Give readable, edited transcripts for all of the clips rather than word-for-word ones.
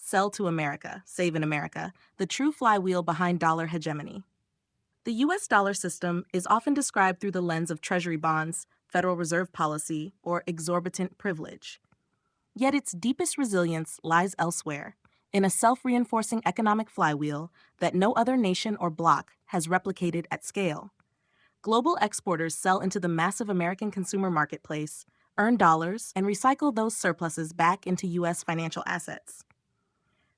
Sell to America, Save in America, the true flywheel behind dollar hegemony. The US dollar system is often described through the lens of Treasury bonds, Federal Reserve policy, or exorbitant privilege. Yet its deepest resilience lies elsewhere, in a self-reinforcing economic flywheel that no other nation or bloc has replicated at scale. Global exporters sell into the massive American consumer marketplace, earn dollars, and recycle those surpluses back into U.S. financial assets.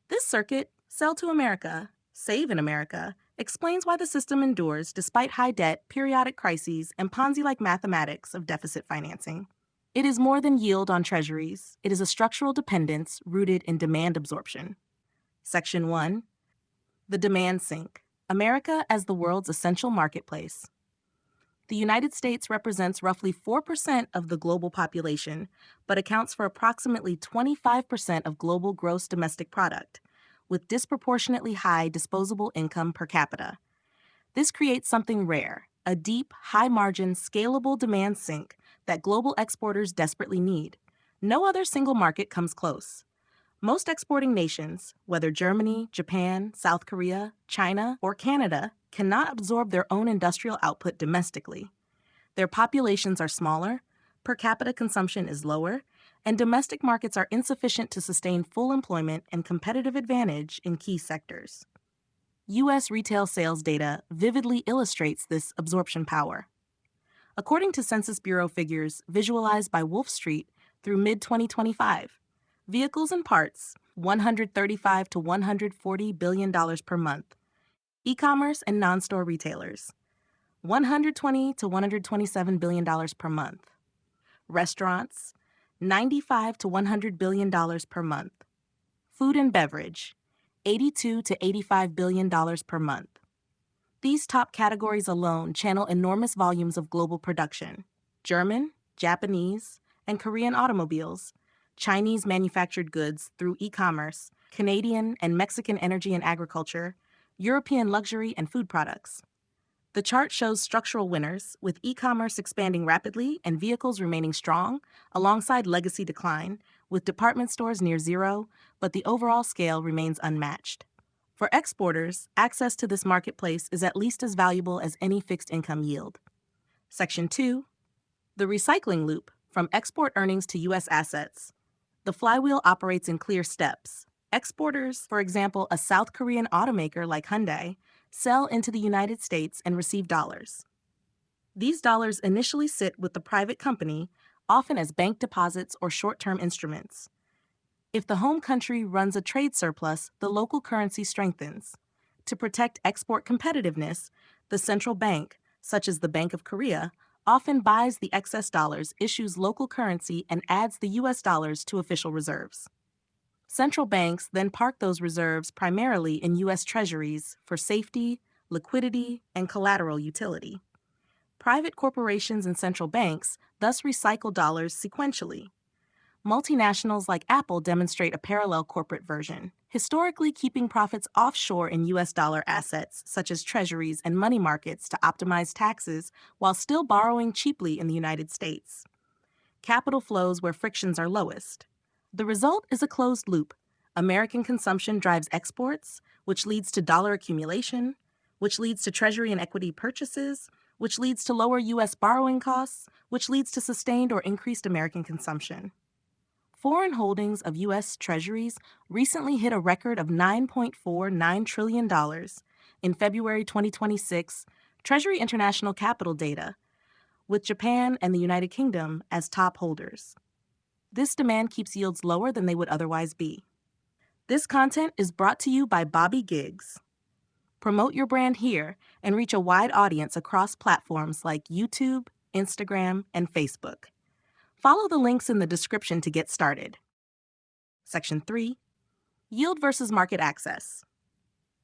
This circuit, sell to America, save in America, explains why the system endures despite high debt, periodic crises, and Ponzi-like mathematics of deficit financing. It is more than yield on treasuries. It is a structural dependence rooted in demand absorption. Section 1. The demand sink. America as the world's essential marketplace. The United States represents roughly 4% of the global population, but accounts for approximately 25% of global gross domestic product, with disproportionately high disposable income per capita. This creates something rare, a deep, high-margin, scalable demand sink that global exporters desperately need. No other single market comes close. Most exporting nations, whether Germany, Japan, South Korea, China, or Canada, cannot absorb their own industrial output domestically. Their populations are smaller, per capita consumption is lower, and domestic markets are insufficient to sustain full employment and competitive advantage in key sectors. U.S. retail sales data vividly illustrates this absorption power. According to Census Bureau figures visualized by Wolf Street through mid-2025, vehicles and parts, $135 to $140 billion per month. E-commerce and non-store retailers, $120 to $127 billion per month. Restaurants, $95 to $100 billion per month. Food and beverage, $82 to $85 billion per month. These top categories alone channel enormous volumes of global production. German, Japanese, and Korean automobiles, Chinese manufactured goods through e-commerce, Canadian and Mexican energy and agriculture, European luxury and food products. The chart shows structural winners, with e-commerce expanding rapidly and vehicles remaining strong, alongside legacy decline, with department stores near zero, but the overall scale remains unmatched. For exporters, access to this marketplace is at least as valuable as any fixed income yield. Section 2. The recycling loop, from export earnings to U.S. assets. The flywheel operates in clear steps. Exporters, for example, a South Korean automaker like Hyundai, sell into the United States and receive dollars. These dollars initially sit with the private company, often as bank deposits or short-term instruments. If the home country runs a trade surplus, the local currency strengthens. To protect export competitiveness, the central bank, such as the Bank of Korea, often buys the excess dollars, issues local currency, and adds the U.S. dollars to official reserves. Central banks then park those reserves primarily in U.S. Treasuries for safety, liquidity, and collateral utility. Private corporations and central banks thus recycle dollars sequentially. Multinationals like Apple demonstrate a parallel corporate version, historically keeping profits offshore in U.S. dollar assets such as treasuries and money markets to optimize taxes while still borrowing cheaply in the United States. Capital flows where frictions are lowest. The result is a closed loop. American consumption drives exports, which leads to dollar accumulation, which leads to treasury and equity purchases, which leads to lower U.S. borrowing costs, which leads to sustained or increased American consumption. Foreign holdings of U.S. Treasuries recently hit a record of $9.49 trillion in February 2026, Treasury International Capital data, with Japan and the United Kingdom as top holders. This demand keeps yields lower than they would otherwise be. This content is brought to you by Bobby Giggs. Promote your brand here and reach a wide audience across platforms like YouTube, Instagram, and Facebook. Follow the links in the description to get started. Section 3. Yield versus market access.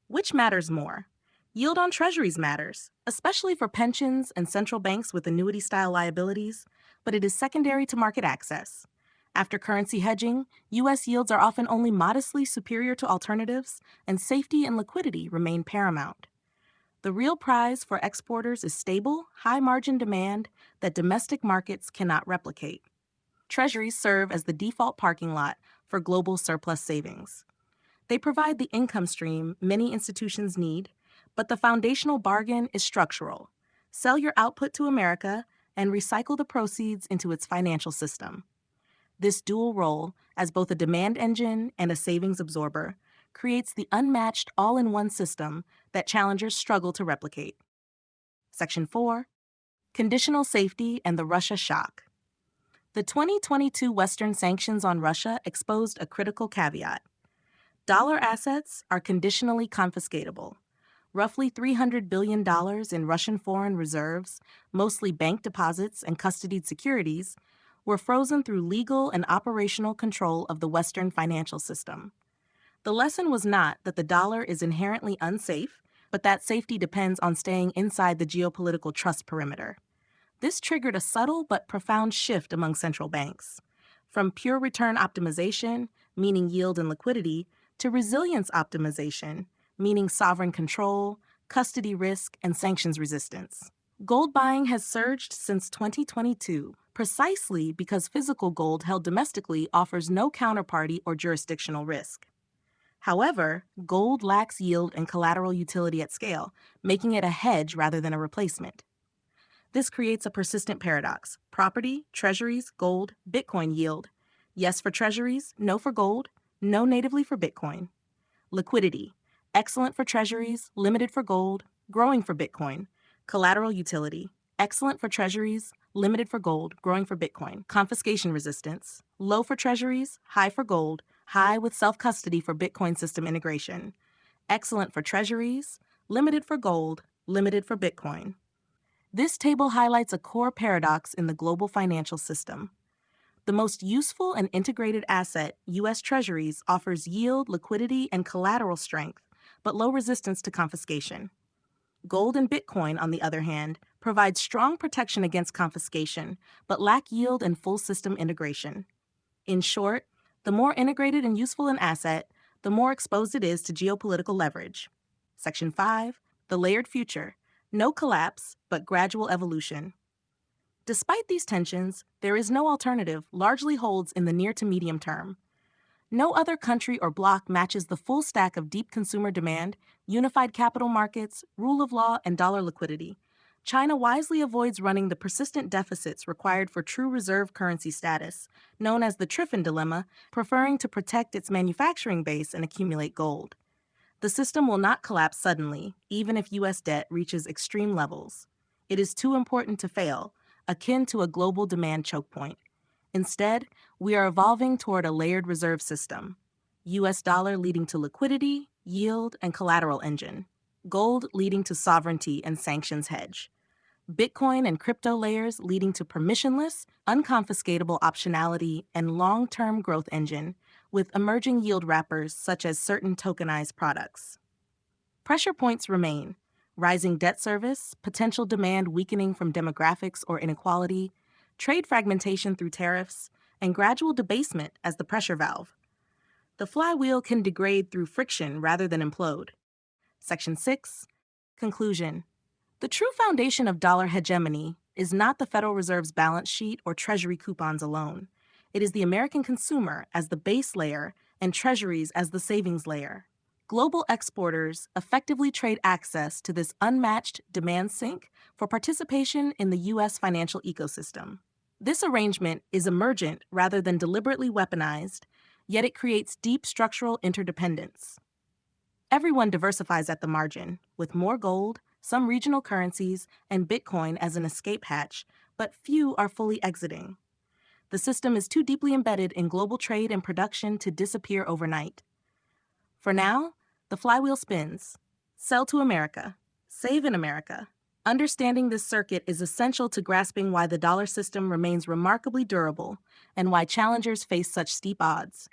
Which matters more? Yield on treasuries matters, especially for pensions and central banks with annuity-style liabilities, but it is secondary to market access. After currency hedging, U.S. yields are often only modestly superior to alternatives, and safety and liquidity remain paramount. The real prize for exporters is stable, high-margin demand that domestic markets cannot replicate. Treasuries serve as the default parking lot for global surplus savings. They provide the income stream many institutions need, but the foundational bargain is structural. Sell your output to America and recycle the proceeds into its financial system. This dual role, as both a demand engine and a savings absorber, creates the unmatched all-in-one system that challengers struggle to replicate. Section 4. Conditional safety and the Russia shock. The 2022 Western sanctions on Russia exposed a critical caveat. Dollar assets are conditionally confiscatable. Roughly $300 billion in Russian foreign reserves, mostly bank deposits and custodied securities, were frozen through legal and operational control of the Western financial system. The lesson was not that the dollar is inherently unsafe, but that safety depends on staying inside the geopolitical trust perimeter. This triggered a subtle but profound shift among central banks. From pure return optimization, meaning yield and liquidity, to resilience optimization, meaning sovereign control, custody risk, and sanctions resistance. Gold buying has surged since 2022, precisely because physical gold held domestically offers no counterparty or jurisdictional risk. However, gold lacks yield and collateral utility at scale, making it a hedge rather than a replacement. This creates a persistent paradox: property, treasuries, gold, Bitcoin yield. Yes for treasuries, no for gold, no natively for Bitcoin. Liquidity: excellent for treasuries, limited for gold, growing for Bitcoin. Collateral utility: excellent for treasuries, limited for gold, growing for Bitcoin. Confiscation resistance: low for treasuries, high for gold, high with self-custody for Bitcoin system integration. Excellent for treasuries, limited for gold, limited for Bitcoin. This table highlights a core paradox in the global financial system. The most useful and integrated asset, US Treasuries, offers yield, liquidity, and collateral strength, but low resistance to confiscation. Gold and Bitcoin, on the other hand, provide strong protection against confiscation, but lack yield and full system integration. In short, the more integrated and useful an asset, the more exposed it is to geopolitical leverage. Section 5. The layered future. No collapse, but gradual evolution. Despite these tensions, there is no alternative largely holds in the near to medium term. No other country or bloc matches the full stack of deep consumer demand, unified capital markets, rule of law, and dollar liquidity. China wisely avoids running the persistent deficits required for true reserve currency status, known as the Triffin dilemma, preferring to protect its manufacturing base and accumulate gold. The system will not collapse suddenly, even if U.S. debt reaches extreme levels. It is too important to fail, akin to a global demand choke point. Instead, we are evolving toward a layered reserve system. U.S. dollar leading to liquidity, yield, and collateral engine. Gold leading to sovereignty and sanctions hedge. Bitcoin and crypto layers leading to permissionless, unconfiscatable optionality and long-term growth engine, with emerging yield wrappers such as certain tokenized products. Pressure points remain: rising debt service, potential demand weakening from demographics or inequality, trade fragmentation through tariffs, and gradual debasement as the pressure valve. The flywheel can degrade through friction rather than implode. Section 6. Conclusion. The true foundation of dollar hegemony is not the Federal Reserve's balance sheet or Treasury coupons alone. It is the American consumer as the base layer and Treasuries as the savings layer. Global exporters effectively trade access to this unmatched demand sink for participation in the U.S. financial ecosystem. This arrangement is emergent rather than deliberately weaponized, yet it creates deep structural interdependence. Everyone diversifies at the margin, with more gold, some regional currencies, and Bitcoin as an escape hatch, but few are fully exiting. The system is too deeply embedded in global trade and production to disappear overnight. For now, the flywheel spins. Sell to America. Save in America. Understanding this circuit is essential to grasping why the dollar system remains remarkably durable and why challengers face such steep odds.